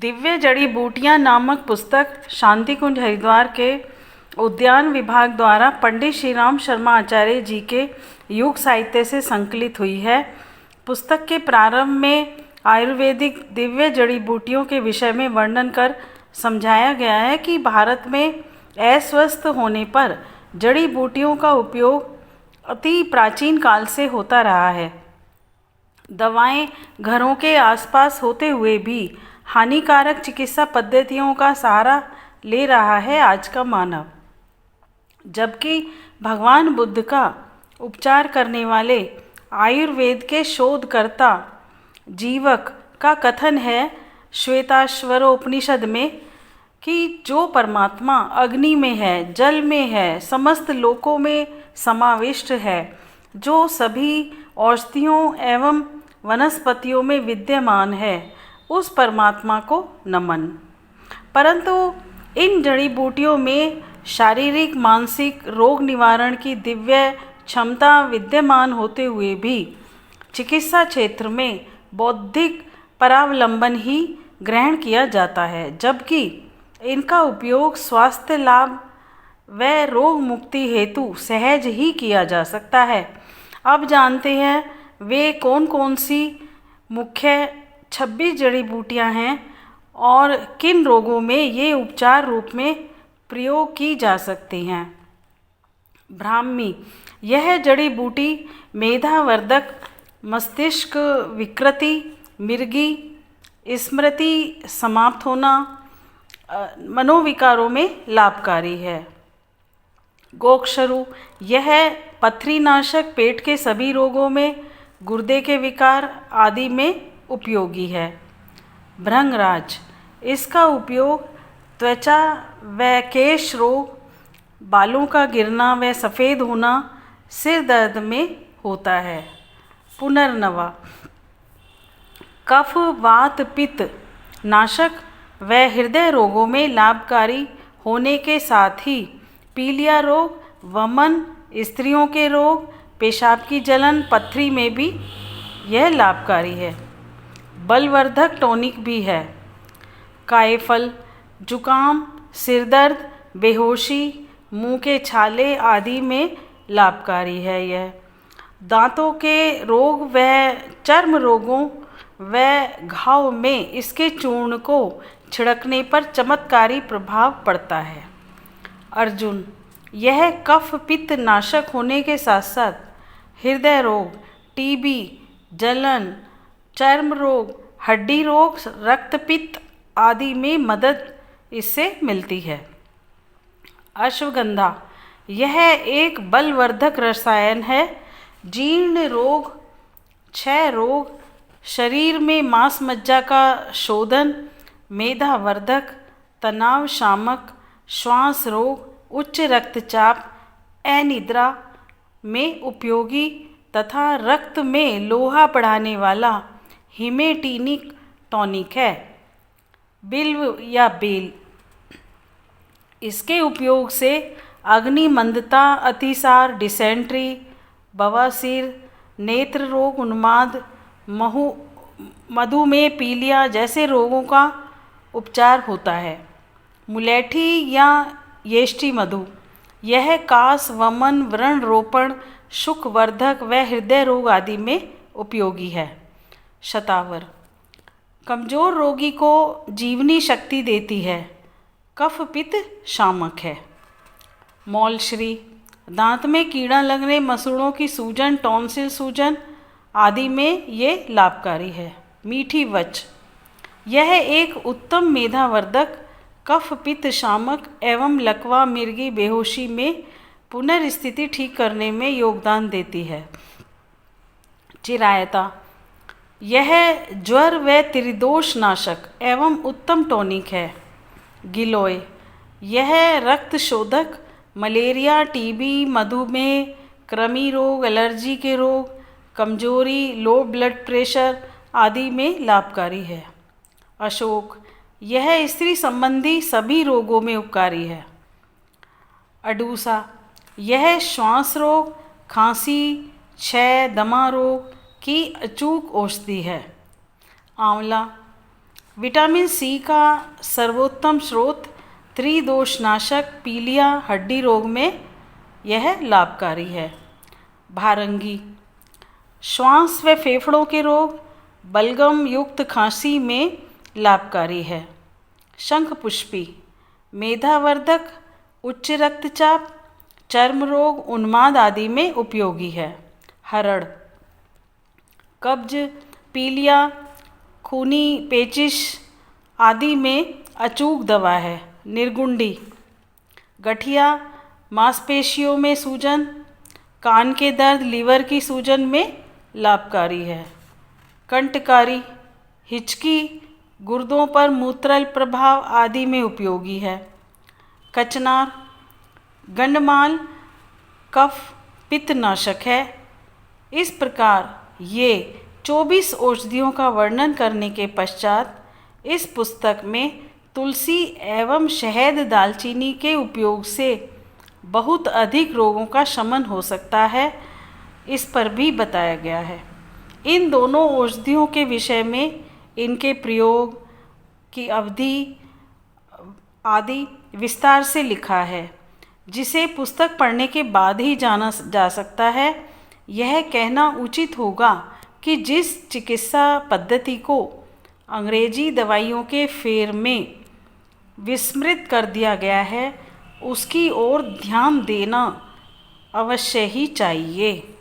दिव्य जड़ी बूटियाँ नामक पुस्तक शांति कुंज हरिद्वार के उद्यान विभाग द्वारा पंडित श्री राम शर्मा आचार्य जी के युग साहित्य से संकलित हुई है। पुस्तक के प्रारंभ में आयुर्वेदिक दिव्य जड़ी बूटियों के विषय में वर्णन कर समझाया गया है कि भारत में अस्वस्थ होने पर जड़ी बूटियों का उपयोग अति प्राचीन काल से होता रहा है। दवाएं घरों के आसपास होते हुए भी हानिकारक चिकित्सा पद्धतियों का सहारा ले रहा है आज का मानव, जबकि भगवान बुद्ध का उपचार करने वाले आयुर्वेद के शोधकर्ता जीवक का कथन है श्वेताश्वरोपनिषद में कि जो परमात्मा अग्नि में है, जल में है, समस्त लोकों में समाविष्ट है, जो सभी औषधियों एवं वनस्पतियों में विद्यमान है, उस परमात्मा को नमन। परंतु इन जड़ी बूटियों में शारीरिक मानसिक रोग निवारण की दिव्य क्षमता विद्यमान होते हुए भी चिकित्सा क्षेत्र में बौद्धिक परावलंबन ही ग्रहण किया जाता है, जबकि इनका उपयोग स्वास्थ्य लाभ व रोग मुक्ति हेतु सहज ही किया जा सकता है। अब जानते हैं वे कौन कौन सी मुख्य 26 जड़ी बूटियां हैं और किन रोगों में ये उपचार रूप में प्रयोग की जा सकती हैं। ब्राह्मी, यह जड़ी बूटी मेधावर्धक, मस्तिष्क विकृति, मिर्गी, स्मृति समाप्त होना, मनोविकारों में लाभकारी है। गोक्षरु, यह पथरीनाशक, पेट के सभी रोगों में, गुर्दे के विकार आदि में उपयोगी है। भृंगराज, इसका उपयोग त्वचा व केश रोग, बालों का गिरना व सफ़ेद होना, सिर दर्द में होता है। पुनर्नवा, कफ वात पित्त नाशक व हृदय रोगों में लाभकारी होने के साथ ही पीलिया रोग, वमन, स्त्रियों के रोग, पेशाब की जलन, पथरी में भी यह लाभकारी है। बलवर्धक टॉनिक भी है। कायफल, जुकाम, सिरदर्द, बेहोशी, मुंह के छाले आदि में लाभकारी है। यह दांतों के रोग व चर्म रोगों व घाव में इसके चूर्ण को छिड़कने पर चमत्कारी प्रभाव पड़ता है। अर्जुन, यह कफ पित्त नाशक होने के साथ साथ हृदय रोग, टीबी, जलन, चर्म रोग, हड्डी रोग, रक्तपित्त आदि में मदद इससे मिलती है। अश्वगंधा, यह एक बलवर्धक रसायन है। जीर्ण रोग, क्षय रोग, शरीर में मांस मज्जा का शोधन, मेधावर्धक, तनाव शामक, श्वास रोग, उच्च रक्तचाप, अनिद्रा में उपयोगी तथा रक्त में लोहा बढ़ाने वाला हिमेटिनिक टॉनिक है। बिल्व या बेल, इसके उपयोग से अग्नि मंदता, अतिसार, डिसेंट्री, बवासीर, नेत्र रोग, उन्माद, मधुमेह, पीलिया जैसे रोगों का उपचार होता है। मुलेठी या येष्टि मधु, यह कास, वमन, व्रण रोपण, शुकवर्धक व हृदय रोग आदि में उपयोगी है। शतावर, कमजोर रोगी को जीवनी शक्ति देती है, कफ पित्त शामक है। मौलश्री, दांत में कीड़ा लगने, मसूड़ों की सूजन, टॉन्सिल सूजन आदि में ये लाभकारी है। मीठी वच, यह एक उत्तम मेधावर्धक, कफ पित्त शामक एवं लकवा, मिर्गी, बेहोशी में पुनर्स्थिति ठीक करने में योगदान देती है। चिरायता, यह ज्वर व त्रिदोष नाशक एवं उत्तम टॉनिक है। गिलोय, यह रक्त शोधक, मलेरिया, टीबी, मधुमेह, कृमि रोग, एलर्जी के रोग, कमजोरी, लो ब्लड प्रेशर आदि में लाभकारी है। अशोक, यह स्त्री संबंधी सभी रोगों में उपकारी है। अडूसा, यह श्वास रोग, खांसी, क्षय, दमा रोग की अचूक औषधि है। आंवला, विटामिन सी का सर्वोत्तम स्रोत त्रिदोषनाशक पीलिया हड्डी रोग में यह लाभकारी है। भारंगी श्वास व फेफड़ों के रोग, बलगम युक्त खांसी में लाभकारी है। शंखपुष्पी मेधावर्धक, उच्च रक्तचाप, चर्म रोग, उन्माद आदि में उपयोगी है। हरड़ कब्ज, पीलिया, खूनी पेचिश आदि में अचूक दवा है। निर्गुंडी गठिया, मांसपेशियों में सूजन, कान के दर्द, लीवर की सूजन में लाभकारी है। कंटकारी हिचकी, गुर्दों पर मूत्रल प्रभाव आदि में उपयोगी है। कचनार गंडमाल, कफ पित्तनाशक है। इस प्रकार ये 24 औषधियों का वर्णन करने के पश्चात इस पुस्तक में तुलसी एवं शहद दालचीनी के उपयोग से बहुत अधिक रोगों का शमन हो सकता है, इस पर भी बताया गया है। इन दोनों औषधियों के विषय में, इनके प्रयोग की अवधि आदि विस्तार से लिखा है, जिसे पुस्तक पढ़ने के बाद ही जाना जा सकता है। यह कहना उचित होगा कि जिस चिकित्सा पद्धति को अंग्रेजी दवाइयों के फेर में विस्मृत कर दिया गया है, उसकी ओर ध्यान देना अवश्य ही चाहिए।